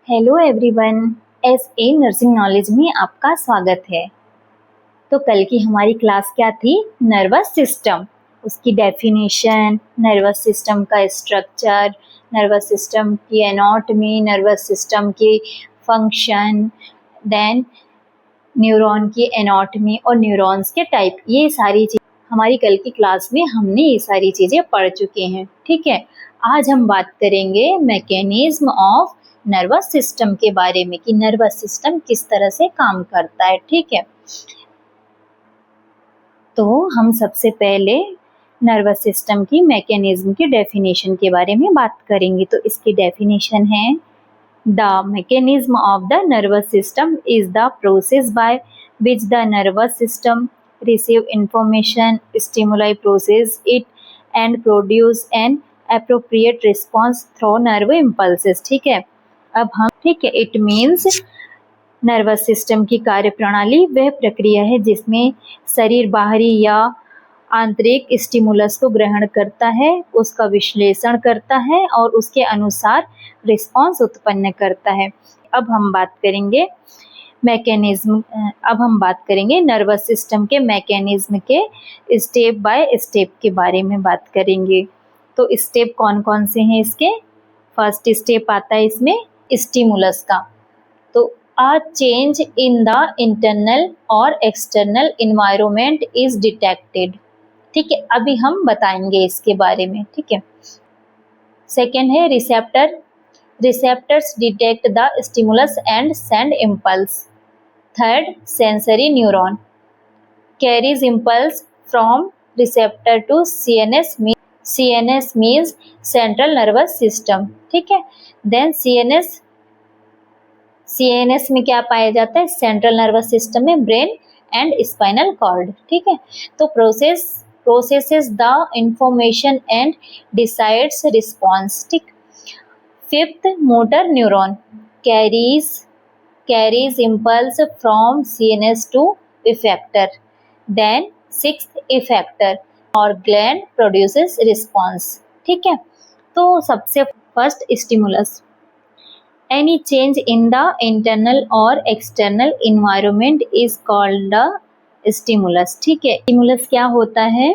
Hello everyone, SA nursing knowledge में आपका स्वागत है। तो कल की हमारी क्लास क्या थी? नर्वस सिस्टम, उसकी डेफिनेशन, नर्वस सिस्टम का स्ट्रक्चर, नर्वस सिस्टम की एनाटॉमी, नर्वस सिस्टम की फंक्शन, देन न्यूरॉन की एनाटॉमी और न्यूरॉन्स के टाइप। ये सारी चीज़ हमारी कल की क्लास में हमने ये सारी चीज़ें पढ़ चुके हैं। ठीक है, आज हम बात करेंगे मैकेनिज्म ऑफ नर्वस सिस्टम के बारे में कि नर्वस सिस्टम किस तरह से काम करता है। ठीक है, तो हम सबसे पहले नर्वस सिस्टम की मैकेनिज्म की डेफिनेशन के बारे में बात करेंगे। तो इसकी डेफिनेशन है, the mechanism of the nervous system is the process by which the nervous system receive information, stimuli, process it and produce an appropriate response through nerve impulses। ठीक है, अब हम इट मीन्स नर्वस सिस्टम की कार्यप्रणाली वह प्रक्रिया है जिसमें शरीर बाहरी या आंतरिक स्टिमुलस को ग्रहण करता है, उसका विश्लेषण करता है और उसके अनुसार रिस्पॉन्स उत्पन्न करता है। अब हम बात करेंगे नर्वस सिस्टम के मैकेनिज्म के स्टेप बाय स्टेप के बारे में बात करेंगे। तो स्टेप कौन कौन से हैं इसके? फर्स्ट स्टेप आता है इसमें स्टिमुलस का। तो a change in the internal और एक्सटर्नल इन्वायरमेंट इज डिटेक्टेड। ठीक है, अभी हम बताएंगे इसके बारे में। ठीक है, सेकेंड है receptors detect the stimulus and send impulse. Third, sensory neuron carries impulse from receptor to CNS means central nervous system. ठीक है, देन सीएनएस में क्या पाया जाता है? सेंट्रल नर्वस सिस्टम में ब्रेन एंड स्पाइनल कॉर्ड। ठीक है, तो processes the information and decides response. ठीक, fifth, motor neuron carries impulse from CNS to effector. Then sixth, effector और gland produces response। ठीक है, तो सबसे first stimulus. Any change in the internal or external environment is called the stimulus। ठीक है, stimulus क्या होता है?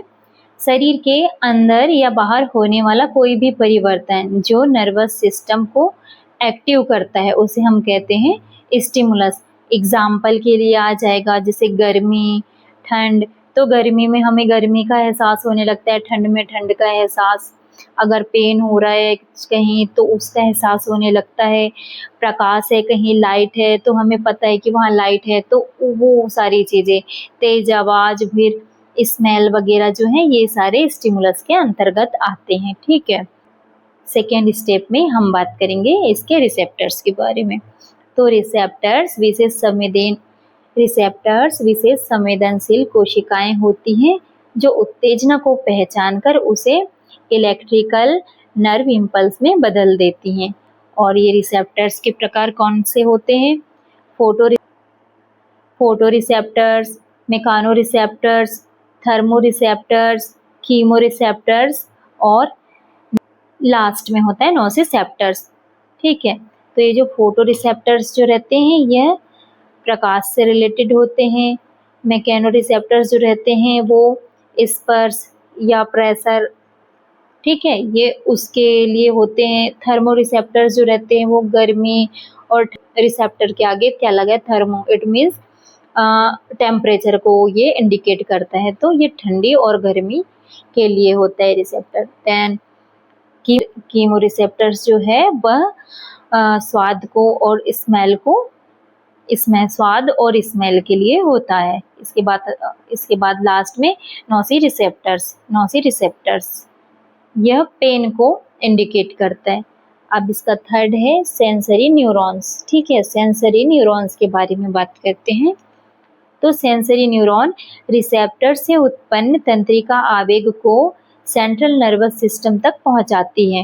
शरीर के अंदर या बाहर होने वाला कोई भी परिवर्तन जो नर्वस सिस्टम को एक्टिव करता है उसे हम कहते हैं स्टिमुलस। एग्जाम्पल के लिए आ जाएगा जैसे गर्मी, ठंड। तो गर्मी में हमें गर्मी का एहसास होने लगता है, ठंड में ठंड का एहसास, अगर पेन हो रहा है कहीं तो उसका एहसास होने लगता है। प्रकाश है, कहीं लाइट है तो हमें पता है कि वहाँ लाइट है। तो वो सारी चीज़ें, तेज आवाज़, फिर स्मेल वगैरह जो है, ये सारे स्टिमुलस के अंतर्गत आते हैं। ठीक है, सेकेंड स्टेप में हम बात करेंगे इसके रिसेप्टर्स के बारे में। तो रिसेप्टर्स विशेष संवेदनशील कोशिकाएं होती हैं जो उत्तेजना को पहचान कर उसे इलेक्ट्रिकल नर्व इम्पल्स में बदल देती हैं। और ये रिसेप्टर्स के प्रकार कौन से होते हैं? Photoreceptors, mechanoreceptors, thermoreceptors, chemoreceptors और लास्ट में होता है नोसिसेप्टर्स। ठीक है, तो ये जो फोटो रिसेप्टर्स जो रहते हैं यह प्रकाश से रिलेटेड होते हैं। मैकेनो रिसेप्टर्स जो रहते हैं वो स्पर्श या प्रेशर, ठीक है, ये उसके लिए होते हैं। थर्मो रिसेप्टर्स जो रहते हैं वो गर्मी, और रिसेप्टर के आगे क्या लगा है? थर्मो, इट मीन्स टेम्परेचर को ये इंडिकेट करता है। तो ये ठंडी और गर्मी के लिए होता है रिसेप्टर। देन कीमो रिसेप्टर्स जो है वह स्वाद और स्मेल के लिए होता है। इसके बाद लास्ट में नोसी रिसेप्टर्स यह पेन को इंडिकेट करता है। अब इसका थर्ड है सेंसरी न्यूरॉन्स। ठीक है, सेंसरी न्यूरॉन्स के बारे में बात करते हैं। तो सेंसरी न्यूरॉन रिसेप्टर से उत्पन्न तंत्रिका आवेग को सेंट्रल नर्वस सिस्टम तक पहुंचाती है।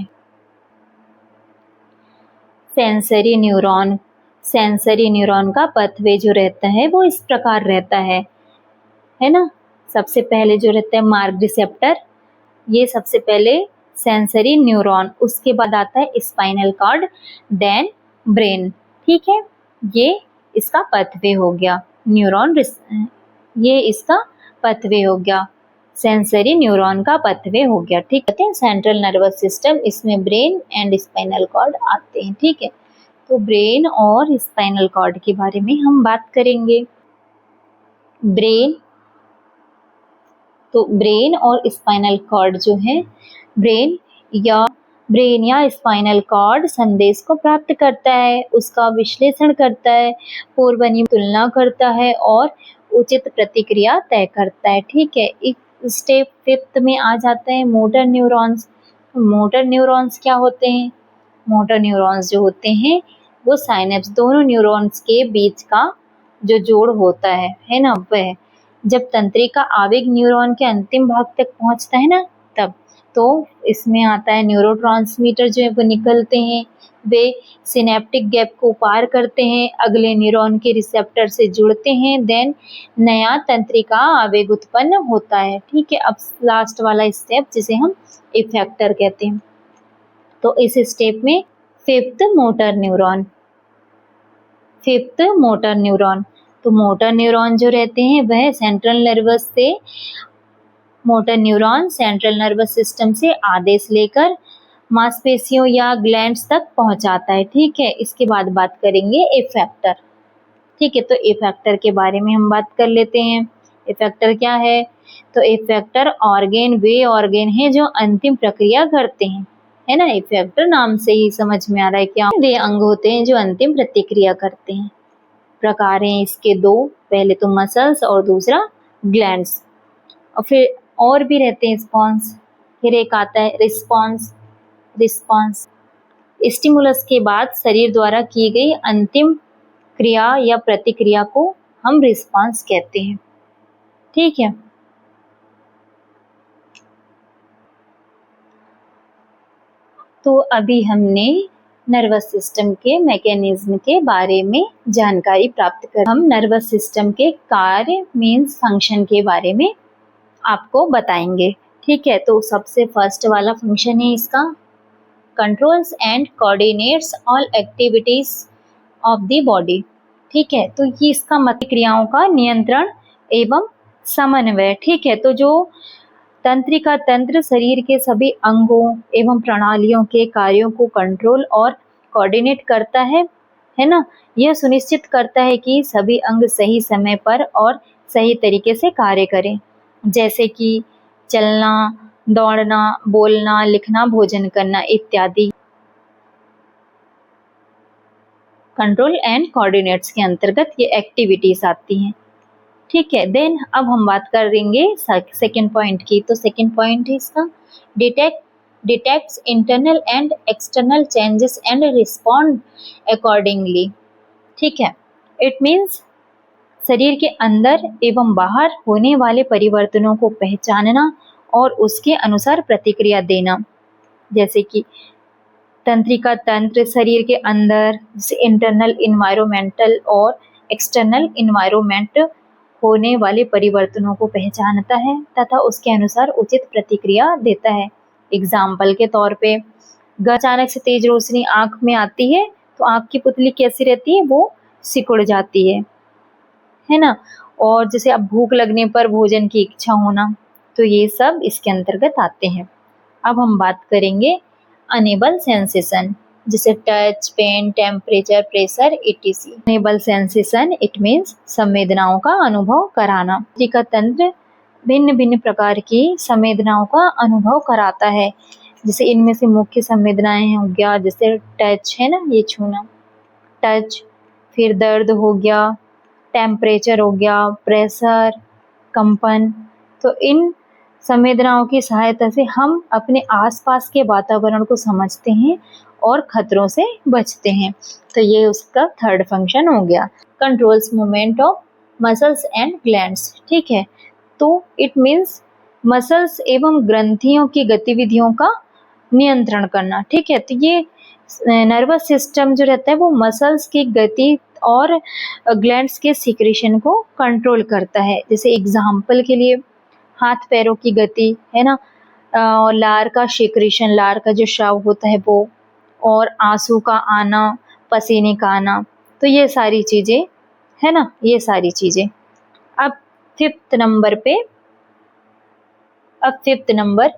सेंसरी न्यूरॉन का पथवे जो रहता है वो इस प्रकार रहता है ना। सबसे पहले जो रहता है मार्ग रिसेप्टर, ये सबसे पहले सेंसरी न्यूरॉन, उसके बाद आता है स्पाइनल कॉर्ड, देन ब्रेन। ठीक है, ये इसका पथवे हो गया, ये इसका पथवे हो गया, सेंसरी न्यूरॉन का पथवे हो गया। ठीक है, सेंट्रल नर्वस सिस्टम, इसमें ब्रेन एंड स्पाइनल कॉर्ड आते हैं। ठीक है, तो ब्रेन और स्पाइनल कॉर्ड के बारे में हम बात करेंगे। ब्रेन, तो ब्रेन और स्पाइनल कॉर्ड जो है, ब्रेन या स्पाइनल कॉर्ड संदेश को प्राप्त करता है, उसका विश्लेषण करता है, पूर्वानुमान तुलना करता है और उचित प्रतिक्रिया तय करता है। ठीक है, स्टेप 5 में आ जाता है मोटर न्यूरॉन्स। मोटर न्यूरॉन्स क्या होते हैं? मोटर न्यूरॉन्स जो होते हैं वो साइनेप्स, दोनों न्यूरॉन्स के बीच का जो जोड़ होता है ना, वह जब तंत्रिका आवेग न्यूरॉन के अंतिम भाग तक पहुंचता है ना, तब तो इसमें आता है न्यूरोट्रांसमीटर जो है वो निकलते हैं, वे सिनेप्टिक गैप को पार करते हैं, अगले न्यूरॉन के रिसेप्टर से जुड़ते हैं, देन नया तंत्रिका आवेग उत्पन्न होता है। ठीक है, अब लास्ट वाला स्टेप जिसे हम इफेक्टर कहते हैं। तो इस स्टेप में फिफ्थ मोटर न्यूरॉन, तो मोटर न्यूरॉन जो रहते हैं वह motor neuron central nervous system से आदेश लेकर मांसपेशियों या ग्लैंड्स तक पहुंचाता है। ठीक है, इसके बाद बात करेंगे इफेक्टर। ठीक है, तो इफेक्टर के बारे में हम बात कर लेते हैं। इफेक्टर क्या है? तो इफेक्टर वे ऑर्गेन है जो अंतिम प्रक्रिया करते हैं, है ना। इफेक्टर नाम से ही समझ में आ रहा है क्या, वे अंग होते हैं जो अंतिम प्रतिक्रिया करते हैं। प्रकार हैं इसके 2, पहले तो मसल्स और दूसरा ग्लैंड्स, और फिर और भी रहते हैं रिस्पॉन्स, फिर एक आता है रिस्पॉन्स। स्टिमुलस के बाद शरीर द्वारा की गई अंतिम क्रिया या प्रतिक्रिया को हम रिस्पॉन्स कहते हैं। ठीक है, तो अभी हमने नर्वस सिस्टम के मैकेनिज्म के बारे में जानकारी प्राप्त कर, हम नर्वस सिस्टम के कार्य मीन्स फंक्शन के बारे में आपको बताएंगे। ठीक है, तो सबसे फर्स्ट वाला फंक्शन है इसका controls and coordinates all activities of the body. ठीक है, तो ये इसका मतलब क्रियाओं का नियंत्रण एवं समन्वय। ठीक है, तो जो तंत्रिका तंत्र शरीर के सभी अंगों एवं प्रणालियों के कार्यों को कंट्रोल और कोऑर्डिनेट करता है ना। यह सुनिश्चित करता है कि सभी अंग सही समय पर और सही तरीके से कार्य करें, जैसे कि चलना, दौड़ना, बोलना, लिखना, भोजन करना इत्यादि कंट्रोल एंड कोऑर्डिनेट्स के अंतर्गत ये एक्टिविटीज आती हैं। ठीक है, देन अब हम बात करेंगे सेकंड पॉइंट की। तो सेकंड पॉइंट है इसका detects internal and external changes and respond accordingly. ठीक है, इट मीन्स शरीर के अंदर एवं बाहर होने वाले परिवर्तनों को पहचानना और उसके अनुसार प्रतिक्रिया देना, जैसे कि तंत्रिका तंत्र शरीर के अंदर इंटरनल इन्वायरमेंटल और एक्सटर्नल इन्वायरमेंट होने वाले परिवर्तनों को पहचानता है तथा उसके अनुसार उचित प्रतिक्रिया देता है। एग्जाम्पल के तौर पे अचानक से तेज रोशनी आंख में आती है तो आंख की पुतली कैसी रहती है, वो सिकुड़ जाती है ना। और जैसे अब भूख लगने पर भोजन की इच्छा होना, तो ये सब इसके अंतर्गत आते हैं। अब हम बात करेंगे अनेबल सेंसेशन, जैसे touch, pain, temperature, pressure etc। Enable sensation it means संवेदनाओं का अनुभव कराना। तंत्रिका तंत्र भिन्न भिन्न प्रकार की संवेदनाओं का अनुभव कराता है, जैसे इनमें से मुख्य संवेदनाएं हो गया, जैसे टच है ना, ये छूना, टच, फिर दर्द हो गया, टेम्परेचर हो गया, प्रेशर, कंपन। तो इन संवेदनाओं की सहायता से हम अपने आसपास के वातावरण को समझते हैं और खतरों से बचते हैं। तो ये उसका थर्ड फंक्शन हो गया, controls movement of muscles and glands. ठीक है, तो इट मीन्स मसल्स एवं ग्रंथियों की गतिविधियों का नियंत्रण करना। ठीक है, तो ये नर्वस सिस्टम जो रहता है वो मसल्स की गति और ग्लैंड्स के सिक्रेशन को कंट्रोल करता है। जैसे एग्जाम्पल के लिए हाथ पैरों की गति है ना, और लार का सिक्रेशन, लार का जो स्राव होता है वो, और आंसू का आना, पसीने का आना, तो ये सारी चीज़ें है ना, ये सारी चीज़ें। अब fifth number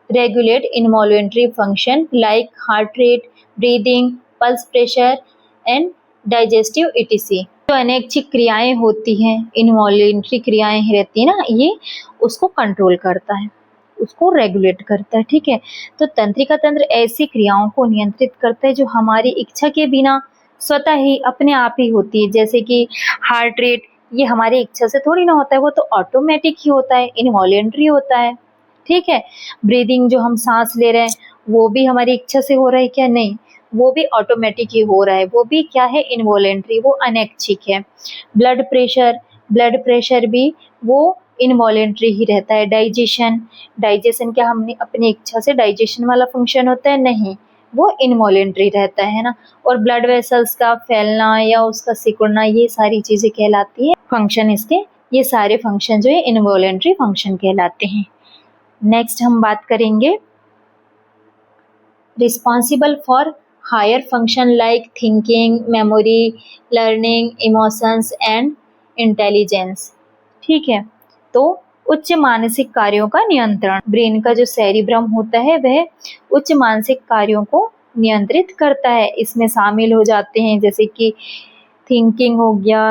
regulate involuntary function like heart rate, breathing, pulse pressure and digestive etc.. जो अनैच्छिक क्रियाएं होती हैं, इनवॉल्यूंटरी क्रियाएं रहती है ना, ये उसको कंट्रोल करता है, उसको रेगुलेट करता है। ठीक है, तो तंत्रिका तंत्र ऐसी क्रियाओं को नियंत्रित करता है जो हमारी इच्छा के बिना स्वतः ही अपने आप ही होती है। जैसे कि हार्ट रेट, ये हमारी इच्छा से थोड़ी ना होता है, वो तो ऑटोमेटिक ही होता है, इनवॉल्यूंटरी होता है। ठीक है, ब्रीदिंग जो हम सांस ले रहे हैं वो भी हमारी इच्छा से हो रहा है क्या? नहीं, वो भी ऑटोमेटिक ही हो रहा है, वो भी क्या है? इनवॉलेंट्री, वो अनैच्छिक है। ब्लड प्रेशर भी वो इनवॉलेंट्री ही रहता है। डाइजेशन क्या हमने अपनी इच्छा से डाइजेशन वाला फंक्शन होता है? नहीं, वो इनवॉलेंट्री रहता है ना। और ब्लड वेसल्स का फैलना या उसका सिकुड़ना, ये सारी चीजें कहलाती है फंक्शन इसके, ये सारे फंक्शन जो है इनवॉलेंट्री फंक्शन कहलाते हैं। नेक्स्ट हम बात करेंगे responsible for higher function like thinking, memory, learning, emotions and intelligence. ठीक है, तो उच्च मानसिक कार्यों का नियंत्रण, ब्रेन का जो सेरिब्रम होता है वह उच्च मानसिक कार्यों को नियंत्रित करता है। इसमें शामिल हो जाते हैं जैसे कि थिंकिंग हो गया,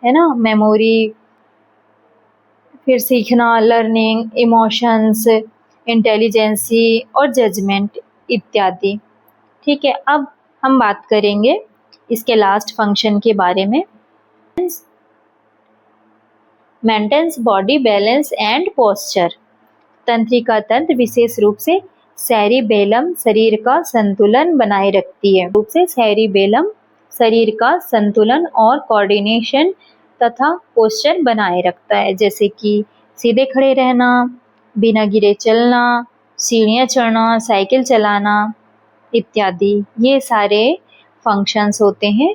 है ना, मेमोरी, फिर सीखना, लर्निंग, इमोशंस, इंटेलिजेंसी और जजमेंट इत्यादि। ठीक है, अब हम बात करेंगे इसके लास्ट फंक्शन के बारे में। Maintains body balance and posture. तंत्रिका तंत्र विशेष रूप से सेरिबेलम शरीर का संतुलन बनाए रखती है, रूप से सेरिबेलम शरीर का संतुलन और कोऑर्डिनेशन तथा पोस्चर बनाए रखता है। जैसे कि सीधे खड़े रहना, बिना गिरे चलना, सीढ़ियाँ चढ़ना, साइकिल चलाना इत्यादि, ये सारे फंक्शंस होते हैं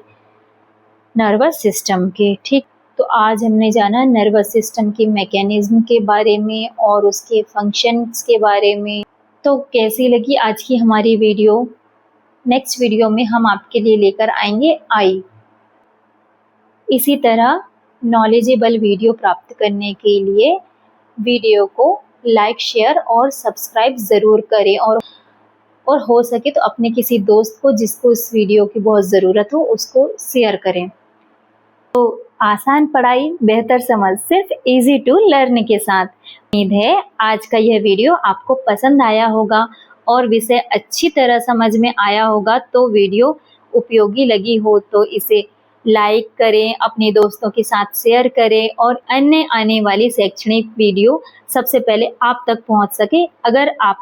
नर्वस सिस्टम के। ठीक, तो आज हमने जाना नर्वस सिस्टम के मैकेनिज्म के बारे में और उसके फंक्शंस के बारे में। तो कैसी लगी आज की हमारी वीडियो? नेक्स्ट वीडियो में हम आपके लिए लेकर आएंगे आई। इसी तरह नॉलेजेबल वीडियो प्राप्त करने के लिए वीडियो को लाइक, शेयर और सब्सक्राइब ज़रूर करें, और हो सके तो अपने किसी दोस्त को जिसको इस वीडियो की बहुत ज़रूरत हो उसको शेयर करें। तो आसान पढ़ाई, बेहतर समझ, सिर्फ इजी टू लर्न के साथ। उम्मीद है आज का यह वीडियो आपको पसंद आया होगा और विषय अच्छी तरह समझ में आया होगा। तो वीडियो उपयोगी लगी हो तो इसे लाइक करें, अपने दोस्तों के साथ शेयर करें और अन्य आने वाली शैक्षणिक वीडियो सबसे पहले आप तक पहुंच सके। अगर आप